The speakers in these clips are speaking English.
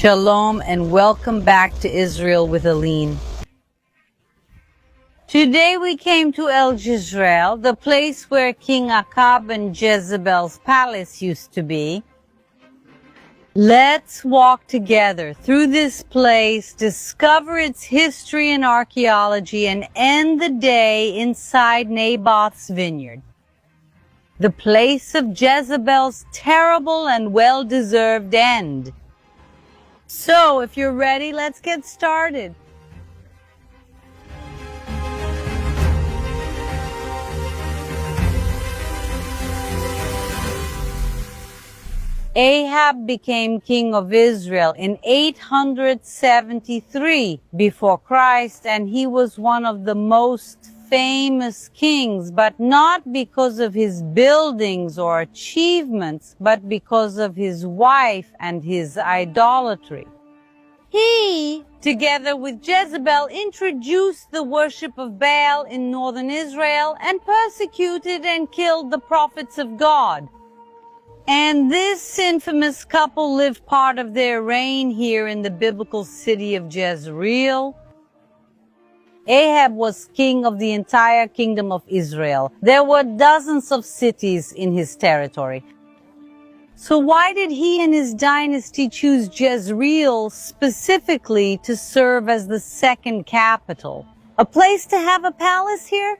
Shalom and welcome back to Israel with Elin. Today we came to Israel, the place where King Achab and Jezebel's palace used to be. Let's walk together through this place, discover its history and archaeology, and end the day inside Naboth's vineyard. The place of Jezebel's terrible and well-deserved end. So, if you're ready, let's get started. Ahab became king of Israel in 873 before Christ, and he was one of the most famous kings, but not because of his buildings or achievements, but because of his wife and his idolatry. He, together with Jezebel, introduced the worship of Baal in northern Israel and persecuted and killed the prophets of God. And this infamous couple lived part of their reign here in the biblical city of Jezreel. Ahab was king of the entire kingdom of Israel. There were dozens of cities in his territory. So why did he and his dynasty choose Jezreel specifically to serve as the second capital? A place to have a palace here?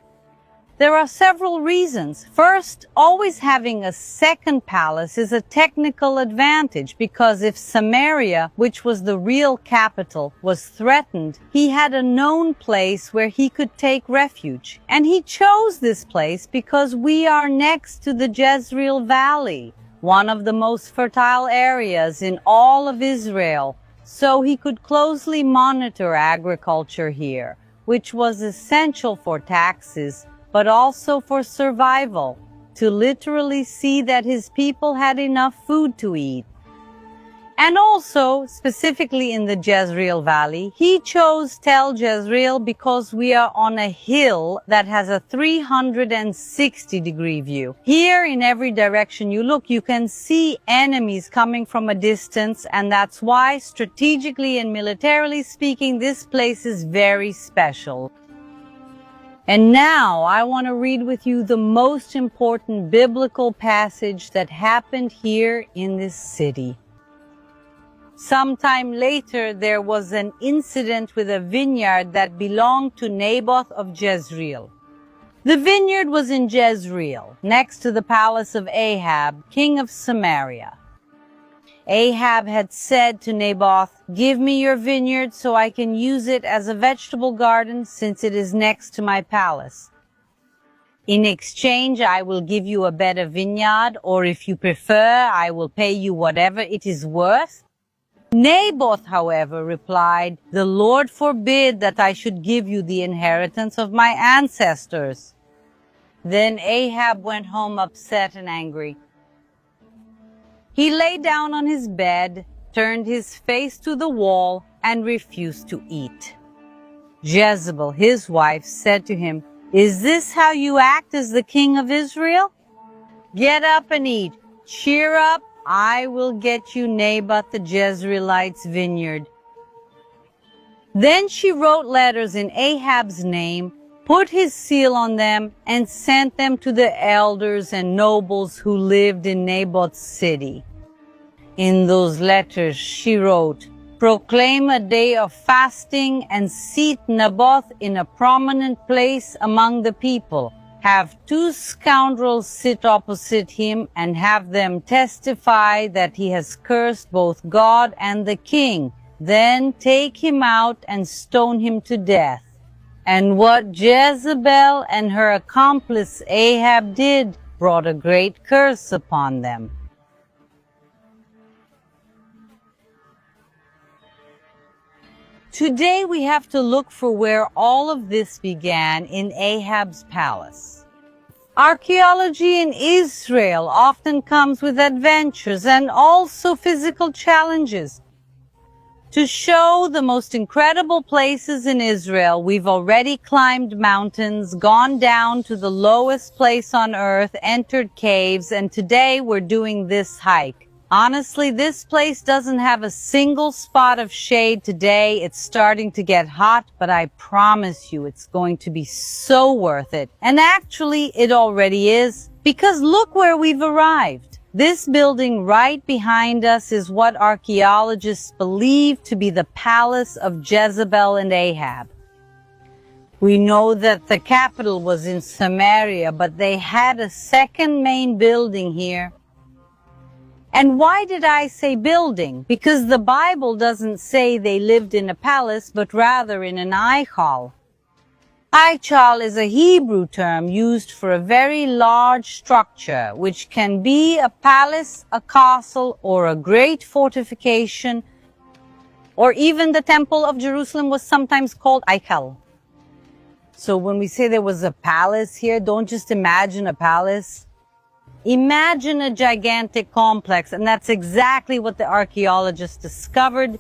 There are several reasons. First, always having a second palace is a technical advantage because if Samaria, which was the real capital, was threatened, he had a known place where he could take refuge. And he chose this place because we are next to the Jezreel Valley, one of the most fertile areas in all of Israel. So he could closely monitor agriculture here, which was essential for taxes, but also for survival, to literally see that his people had enough food to eat. And also, specifically in the Jezreel Valley, he chose Tel Jezreel because we are on a hill that has a 360-degree view. Here, in every direction you look, you can see enemies coming from a distance, and that's why, strategically and militarily speaking, this place is very special. And now I want to read with you the most important biblical passage that happened here in this city. Sometime later, there was an incident with a vineyard that belonged to Naboth of Jezreel. The vineyard was in Jezreel, next to the palace of Ahab, king of Samaria. Ahab had said to Naboth, "Give me your vineyard so I can use it as a vegetable garden since it is next to my palace. In exchange, I will give you a better vineyard, or if you prefer, I will pay you whatever it is worth." Naboth, however, replied, "The Lord forbid that I should give you the inheritance of my ancestors." Then Ahab went home upset and angry. He lay down on his bed, turned his face to the wall, and refused to eat. Jezebel, his wife, said to him, "Is this how you act as the king of Israel? Get up and eat. Cheer up. I will get you Naboth the Jezreelite's vineyard." Then she wrote letters in Ahab's name, put his seal on them, and sent them to the elders and nobles who lived in Naboth's city. In those letters she wrote, "Proclaim a day of fasting and seat Naboth in a prominent place among the people. Have 2 scoundrels sit opposite him and have them testify that he has cursed both God and the king. Then take him out and stone him to death." And what Jezebel and her accomplice Ahab did brought a great curse upon them. Today we have to look for where all of this began in Ahab's palace. Archaeology in Israel often comes with adventures and also physical challenges. To show the most incredible places in Israel, we've already climbed mountains, gone down to the lowest place on earth, entered caves, and today we're doing this hike. Honestly, this place doesn't have a single spot of shade today. It's starting to get hot, but I promise you it's going to be so worth it. And actually, it already is, because look where we've arrived. This building right behind us is what archaeologists believe to be the palace of Jezebel and Ahab. We know that the capital was in Samaria, but they had a second main building here. And why did I say building? Because the Bible doesn't say they lived in a palace, but rather in an aichal. Aichal is a Hebrew term used for a very large structure, which can be a palace, a castle, or a great fortification, or even the Temple of Jerusalem was sometimes called aichal. So when we say there was a palace here, don't just imagine a palace. Imagine a gigantic complex, and that's exactly what the archaeologists discovered.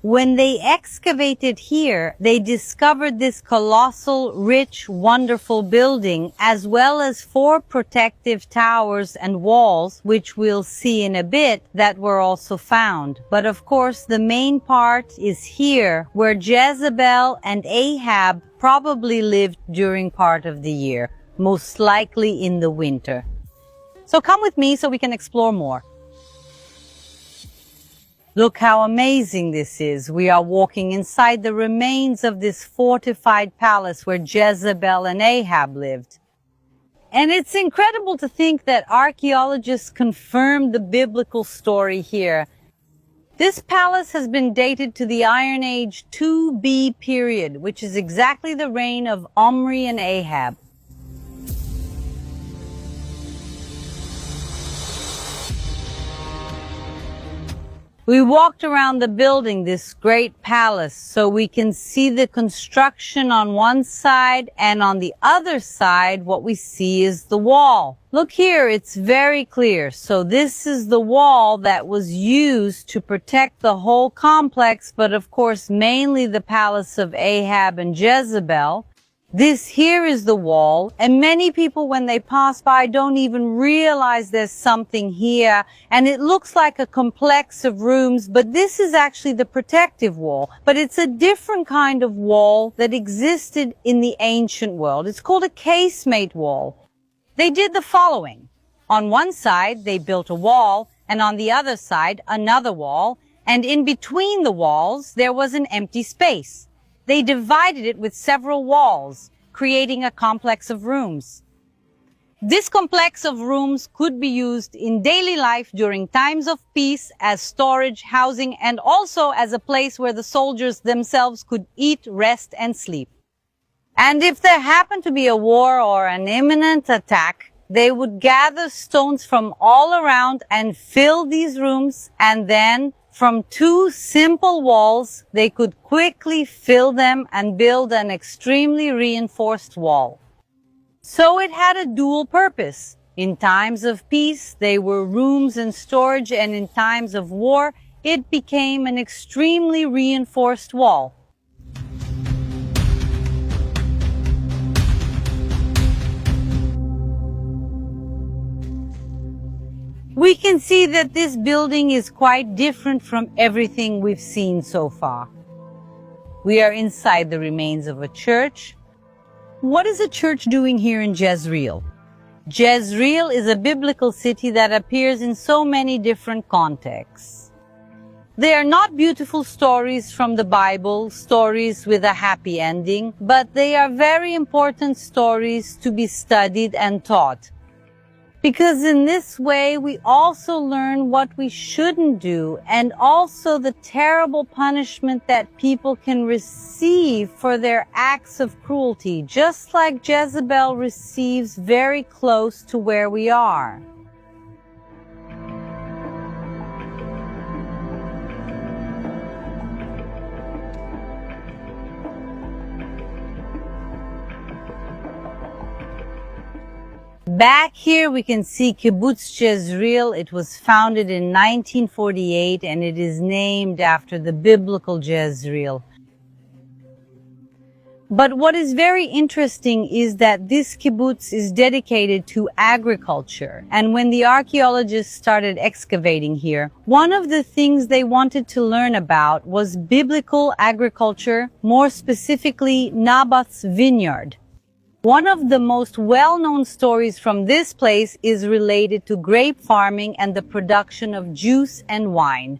When they excavated here, they discovered this colossal, rich, wonderful building, as well as 4 protective towers and walls, which we'll see in a bit, that were also found. But of course, the main part is here, where Jezebel and Ahab probably lived during part of the year, most likely in the winter. So come with me so we can explore more. Look how amazing this is. We are walking inside the remains of this fortified palace where Jezebel and Ahab lived. And it's incredible to think that archaeologists confirmed the biblical story here. This palace has been dated to the Iron Age 2B period, which is exactly the reign of Omri and Ahab. We walked around the building, this great palace, so we can see the construction on one side, and on the other side, what we see is the wall. Look here, it's very clear. So this is the wall that was used to protect the whole complex, but of course mainly the palace of Ahab and Jezebel. This here is the wall, and many people when they pass by don't even realize there's something here, and it looks like a complex of rooms, but this is actually the protective wall. But it's a different kind of wall that existed in the ancient world. It's called a casemate wall. They did the following. On one side, they built a wall, and on the other side, another wall, and in between the walls, there was an empty space. They divided it with several walls, creating a complex of rooms. This complex of rooms could be used in daily life during times of peace as storage, housing, and also as a place where the soldiers themselves could eat, rest, and sleep. And if there happened to be a war or an imminent attack, they would gather stones from all around and fill these rooms, and then from 2 simple walls, they could quickly fill them and build an extremely reinforced wall. So it had a dual purpose. In times of peace, they were rooms and storage, and in times of war, it became an extremely reinforced wall. We can see that this building is quite different from everything we've seen so far. We are inside the remains of a church. What is a church doing here in Jezreel? Jezreel is a biblical city that appears in so many different contexts. They are not beautiful stories from the Bible, stories with a happy ending, but they are very important stories to be studied and taught. Because in this way, we also learn what we shouldn't do, and also the terrible punishment that people can receive for their acts of cruelty, just like Jezebel receives very close to where we are. Back here we can see Kibbutz Jezreel. It was founded in 1948 and it is named after the biblical Jezreel. But what is very interesting is that this kibbutz is dedicated to agriculture. And when the archaeologists started excavating here, one of the things they wanted to learn about was biblical agriculture, more specifically Naboth's vineyard. One of the most well-known stories from this place is related to grape farming and the production of juice and wine.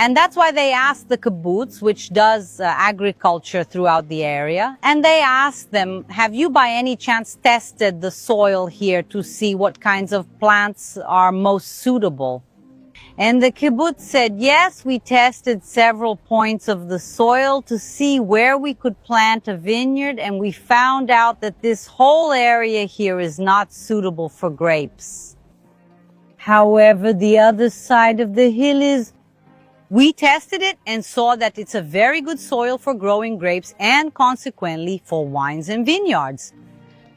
And that's why they asked the kibbutz, which does agriculture throughout the area, and they asked them, have you by any chance tested the soil here to see what kinds of plants are most suitable? And the kibbutz said, yes, we tested several points of the soil to see where we could plant a vineyard, and we found out that this whole area here is not suitable for grapes. However, the other side of the hill is, we tested it and saw that it's a very good soil for growing grapes and consequently for wines and vineyards.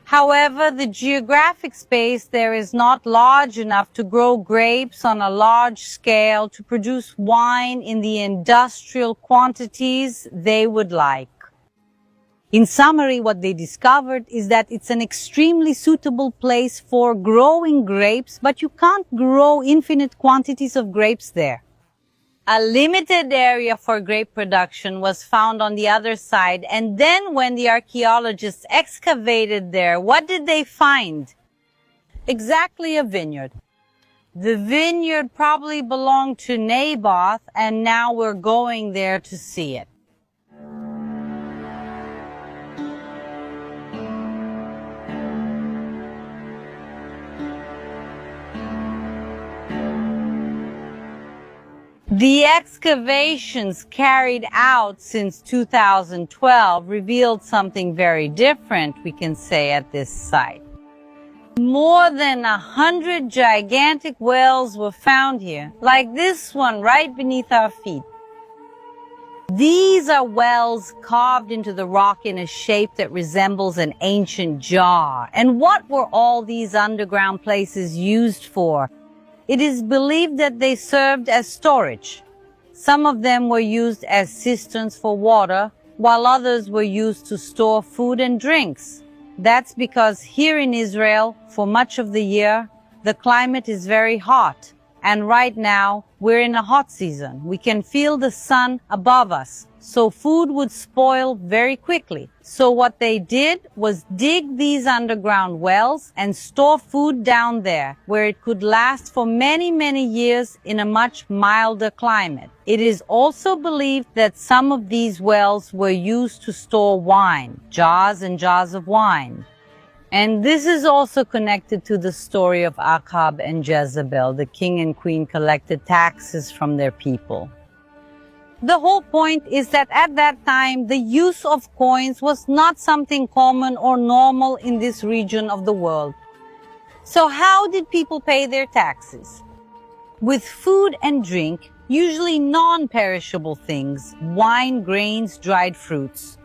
However, the geographic space there is not large enough to grow grapes on a large scale to produce wine in the industrial quantities they would like. In summary, what they discovered is that it's an extremely suitable place for growing grapes, but you can't grow infinite quantities of grapes there. A limited area for grape production was found on the other side, and then when the archaeologists excavated there, what did they find? Exactly a vineyard. The vineyard probably belonged to Naboth, and now we're going there to see it. The excavations carried out since 2012 revealed something very different, we can say, at this site. More than 100 gigantic wells were found here, like this one right beneath our feet. These are wells carved into the rock in a shape that resembles an ancient jar. And what were all these underground places used for? It is believed that they served as storage. Some of them were used as cisterns for water, while others were used to store food and drinks. That's because here in Israel, for much of the year, the climate is very hot. And right now, we're in a hot season. We can feel the sun above us, so food would spoil very quickly. So what they did was dig these underground wells and store food down there, where it could last for many, many years in a much milder climate. It is also believed that some of these wells were used to store wine, jars and jars of wine. And this is also connected to the story of Ahab and Jezebel. The king and queen collected taxes from their people. The whole point is that at that time, the use of coins was not something common or normal in this region of the world. So how did people pay their taxes? With food and drink, usually non-perishable things, wine, grains, dried fruits.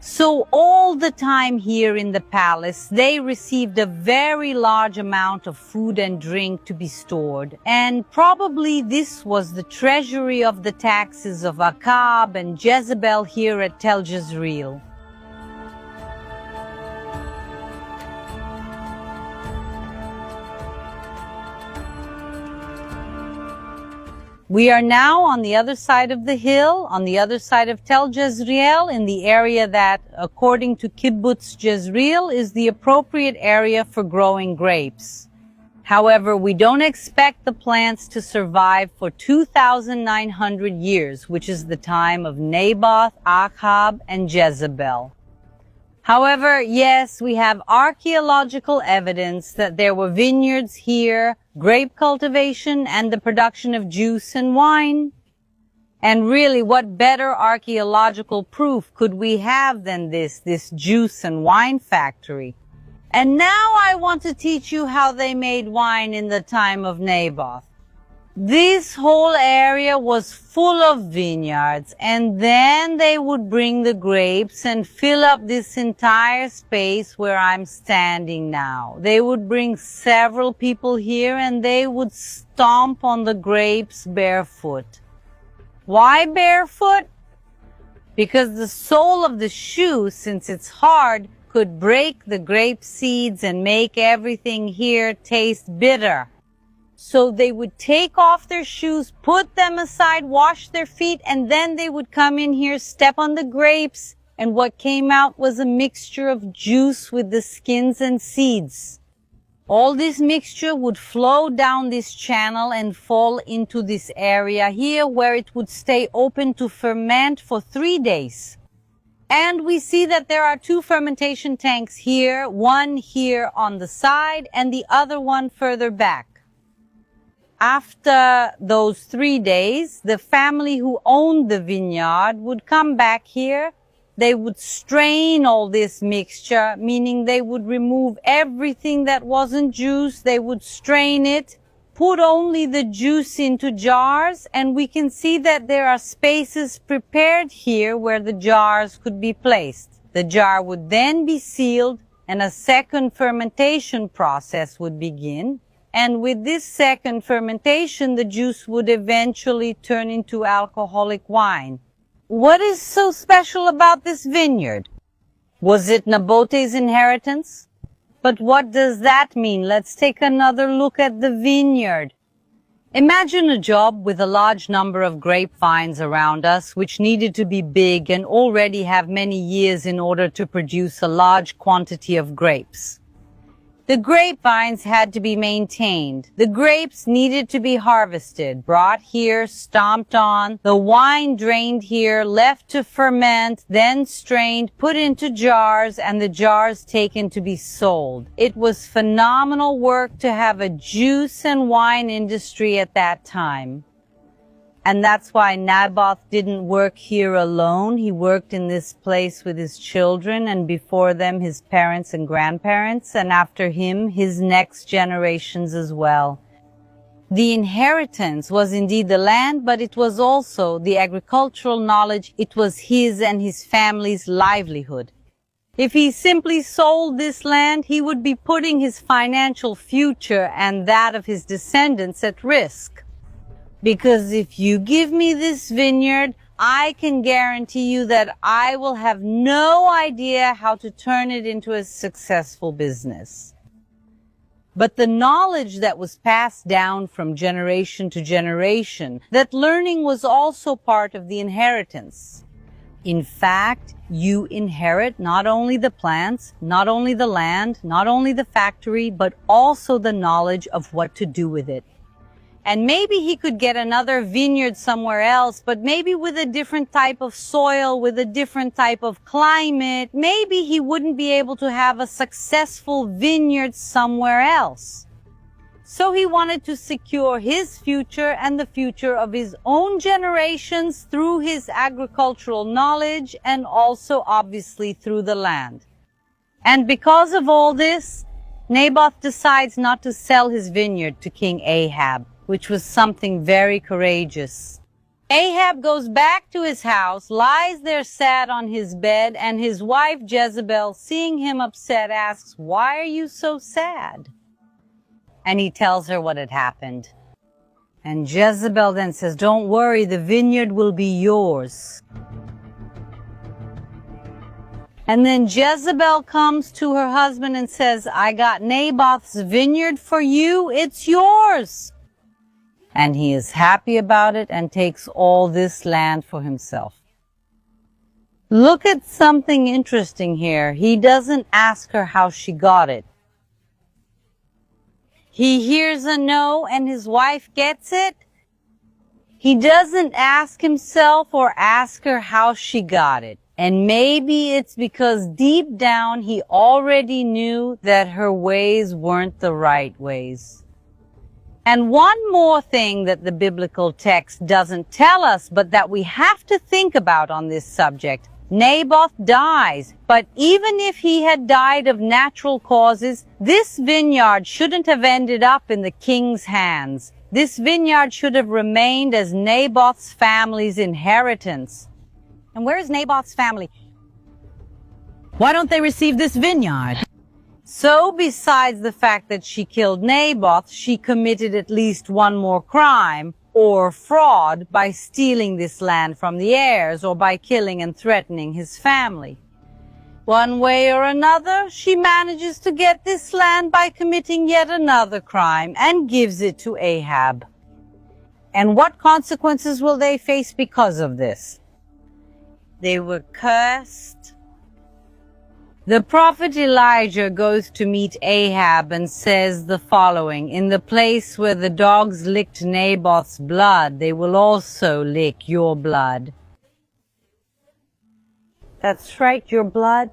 So all the time here in the palace, they received a very large amount of food and drink to be stored. And probably this was the treasury of the taxes of Ahab and Jezebel here at Tel Jezreel. We are now on the other side of the hill, on the other side of Tel Jezreel, in the area that, according to Kibbutz Jezreel, is the appropriate area for growing grapes. However, we don't expect the plants to survive for 2,900 years, which is the time of Naboth, Ahab, and Jezebel. However, yes, we have archaeological evidence that there were vineyards here, grape cultivation, and the production of juice and wine. And really, what better archaeological proof could we have than this juice and wine factory? And now I want to teach you how they made wine in the time of Naboth. This whole area was full of vineyards, and then they would bring the grapes and fill up this entire space where I'm standing now. They would bring several people here and they would stomp on the grapes barefoot. Why barefoot? because the sole of the shoe, since it's hard, could break the grape seeds and make everything here taste bitter. So they would take off their shoes, put them aside, wash their feet, and then they would come in here, step on the grapes, and what came out was a mixture of juice with the skins and seeds. All this mixture would flow down this channel and fall into this area here where it would stay open to ferment for 3 days. And we see that there are 2 fermentation tanks here, one here on the side and the other one further back. After those 3 days, the family who owned the vineyard would come back here. They would strain all this mixture, meaning they would remove everything that wasn't juice. They would strain it, put only the juice into jars, and we can see that there are spaces prepared here where the jars could be placed. The jar would then be sealed, and a second fermentation process would begin. And with this second fermentation, the juice would eventually turn into alcoholic wine. What is so special about this vineyard? Was it Nabote's inheritance? But what does that mean? Let's take another look at the vineyard. Imagine a job with a large number of grapevines around us, which needed to be big and already have many years in order to produce a large quantity of grapes. The grapevines had to be maintained. The grapes needed to be harvested, brought here, stomped on, the wine drained here, left to ferment, then strained, put into jars, and the jars taken to be sold. It was phenomenal work to have a juice and wine industry at that time. And that's why Naboth didn't work here alone. He worked in this place with his children, and before them his parents and grandparents, and after him his next generations as well. The inheritance was indeed the land, but it was also the agricultural knowledge. It was his and his family's livelihood. If he simply sold this land, he would be putting his financial future and that of his descendants at risk. Because if you give me this vineyard, I can guarantee you that I will have no idea how to turn it into a successful business. But the knowledge that was passed down from generation to generation, that learning was also part of the inheritance. In fact, you inherit not only the plants, not only the land, not only the factory, but also the knowledge of what to do with it. And maybe he could get another vineyard somewhere else, but maybe with a different type of soil, with a different type of climate. Maybe he wouldn't be able to have a successful vineyard somewhere else. So he wanted to secure his future and the future of his own generations through his agricultural knowledge and also obviously through the land. And because of all this, Naboth decides not to sell his vineyard to King Ahab, which was something very courageous. Ahab goes back to his house, lies there sad on his bed, and his wife Jezebel, seeing him upset, asks, "Why are you so sad?" And he tells her what had happened. And Jezebel then says, "Don't worry, the vineyard will be yours." And then Jezebel comes to her husband and says, "I got Naboth's vineyard for you, it's yours." And he is happy about it and takes all this land for himself. Look at something interesting here. He doesn't ask her how she got it. He hears a no and his wife gets it. He doesn't ask himself or ask her how she got it. And maybe it's because deep down he already knew that her ways weren't the right ways. And one more thing that the biblical text doesn't tell us, but that we have to think about on this subject. Naboth dies, but even if he had died of natural causes, this vineyard shouldn't have ended up in the king's hands. This vineyard should have remained as Naboth's family's inheritance. And where is Naboth's family? Why don't they receive this vineyard? So besides the fact that she killed Naboth, she committed at least one more crime. or fraud by stealing this land from the heirs or by killing and threatening his family. One way or another, she manages to get this land by committing yet another crime and gives it to Ahab. And what consequences will they face because of this? They were cursed. The prophet Elijah goes to meet Ahab and says the following: "In the place where the dogs licked Naboth's blood, they will also lick your blood." That's right, your blood.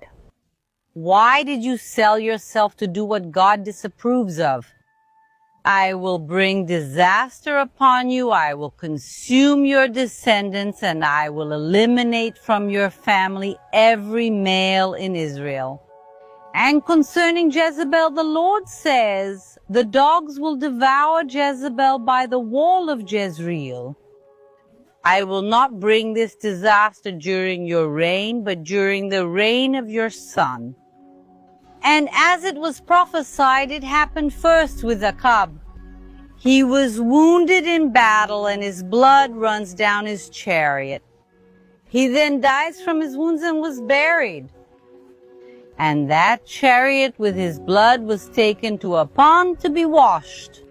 Why did you sell yourself to do what God disapproves of? I will bring disaster upon you, I will consume your descendants, and I will eliminate from your family every male in Israel. And concerning Jezebel, the Lord says, the dogs will devour Jezebel by the wall of Jezreel. I will not bring this disaster during your reign, but during the reign of your son. And as it was prophesied, it happened first with Achab. He was wounded in battle, and his blood runs down his chariot. He then dies from his wounds and was buried. And that chariot with his blood was taken to a pond to be washed.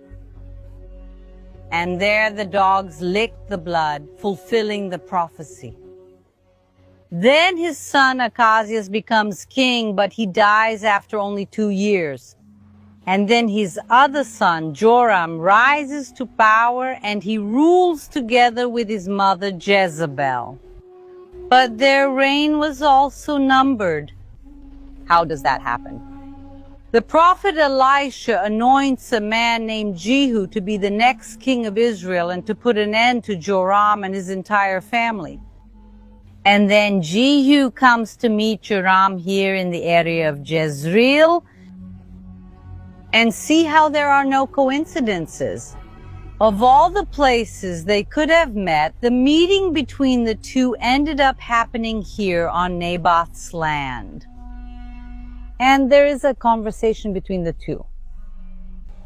And there the dogs licked the blood, fulfilling the prophecy. Then his son Ahaziah becomes king, but he dies after only 2 years. And then his other son, Joram, rises to power, and he rules together with his mother Jezebel. But their reign was also numbered. How does that happen? The prophet Elisha anoints a man named Jehu to be the next king of Israel and to put an end to Joram and his entire family. And then Jehu comes to meet Joram here in the area of Jezreel. And see how there are no coincidences. Of all the places they could have met, the meeting between the two ended up happening here on Naboth's land. And there is a conversation between the two.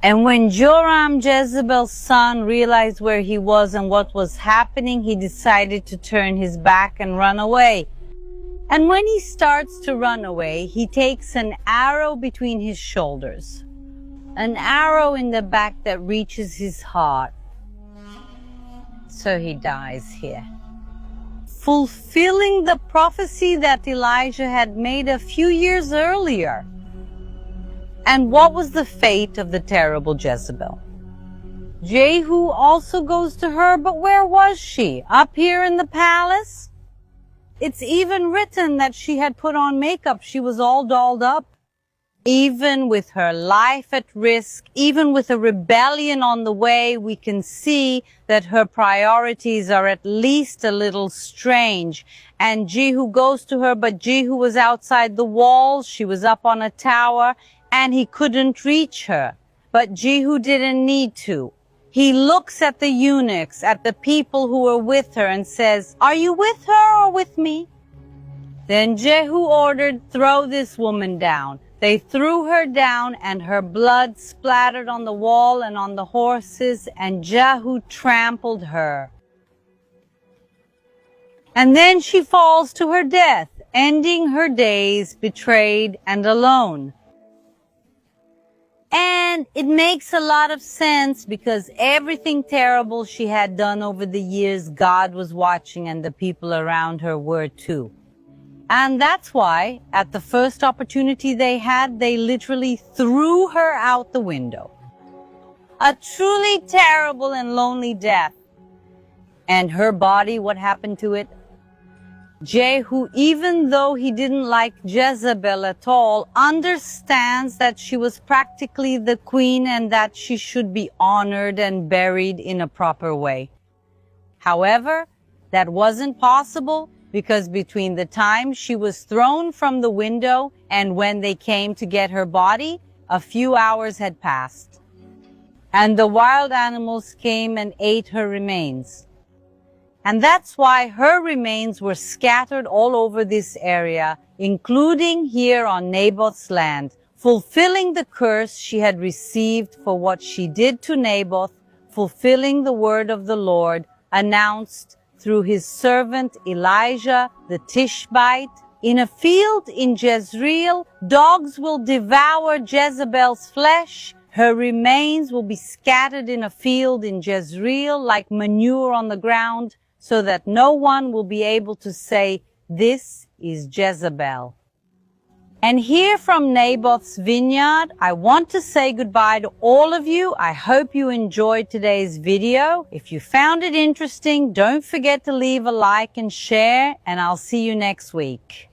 And when Joram, Jezebel's son, realized where he was and what was happening, he decided to turn his back and run away. And when he starts to run away, he takes an arrow between his shoulders. An arrow in the back that reaches his heart. So he dies here. Fulfilling the prophecy that Elijah had made a few years earlier. And what was the fate of the terrible Jezebel? Jehu also goes to her, but where was she? Up here in the palace? It's even written that she had put on makeup. She was all dolled up. Even with her life at risk, even with a rebellion on the way, we can see that her priorities are at least a little strange. And Jehu goes to her, but Jehu was outside the walls. She was up on a tower, and he couldn't reach her. But Jehu didn't need to. He looks at the eunuchs, at the people who were with her, and says, "Are you with her or with me?" Then Jehu ordered, "Throw this woman down." They threw her down, and her blood splattered on the wall and on the horses, and Jehu trampled her. And then she falls to her death, ending her days betrayed and alone. And it makes a lot of sense because everything terrible she had done over the years, God was watching, and the people around her were too. And that's why, at the first opportunity they had, they literally threw her out the window. A truly terrible and lonely death. And her body, what happened to it? Jehu, even though he didn't like Jezebel at all, understands that she was practically the queen and that she should be honored and buried in a proper way. However, that wasn't possible, because between the time she was thrown from the window and when they came to get her body, a few hours had passed. And the wild animals came and ate her remains. And that's why her remains were scattered all over this area, including here on Naboth's land, fulfilling the curse she had received for what she did to Naboth, fulfilling the word of the Lord announced through his servant Elijah the Tishbite. In a field in Jezreel, dogs will devour Jezebel's flesh. Her remains will be scattered in a field in Jezreel like manure on the ground, so that no one will be able to say, "This is Jezebel." And here from Naboth's vineyard, I want to say goodbye to all of you. I hope you enjoyed today's video. If you found it interesting, don't forget to leave a like and share, and I'll see you next week.